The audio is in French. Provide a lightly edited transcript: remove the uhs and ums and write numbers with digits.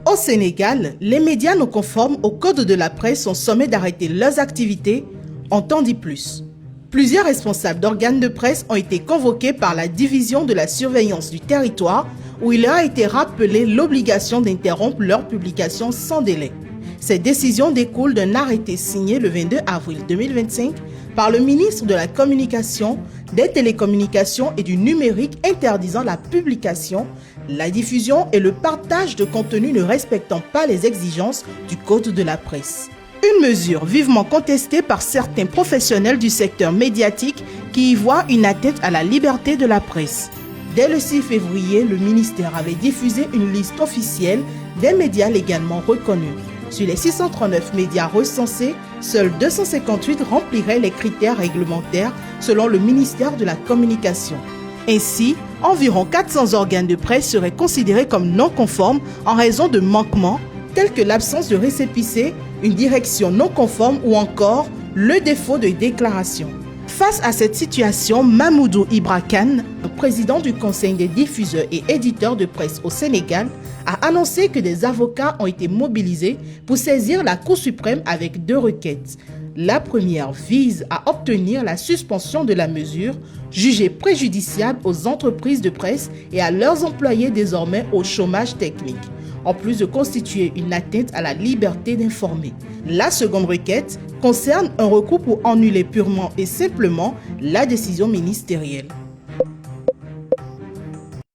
Au Sénégal, les médias non conformes au code de la presse sont sommés d'arrêter leurs activités, on t'en dit plus. Plusieurs responsables d'organes de presse ont été convoqués par la division de la surveillance du territoire où il leur a été rappelé l'obligation d'interrompre leur publication sans délai. Cette décision découle d'un arrêté signé le 22 avril 2025 par le ministre de la Communication, des Télécommunications et du Numérique interdisant la publication, la diffusion et le partage de contenus ne respectant pas les exigences du Code de la presse. Une mesure vivement contestée par certains professionnels du secteur médiatique qui y voient une atteinte à la liberté de la presse. Dès le 6 février, le ministère avait diffusé une liste officielle des médias légalement reconnus. Sur les 639 médias recensés, seuls 258 rempliraient les critères réglementaires selon le ministère de la Communication. Ainsi, environ 400 organes de presse seraient considérés comme non conformes en raison de manquements tels que l'absence de récépissé, une direction non conforme ou encore le défaut de déclaration. Face à cette situation, Mamoudou Ibra Kane, président du Conseil des diffuseurs et éditeurs de presse au Sénégal, a annoncé que des avocats ont été mobilisés pour saisir la Cour suprême avec 2 requêtes. La première vise à obtenir la suspension de la mesure, jugée préjudiciable aux entreprises de presse et à leurs employés désormais au chômage technique, en plus de constituer une atteinte à la liberté d'informer. La seconde requête concerne un recours pour annuler purement et simplement la décision ministérielle.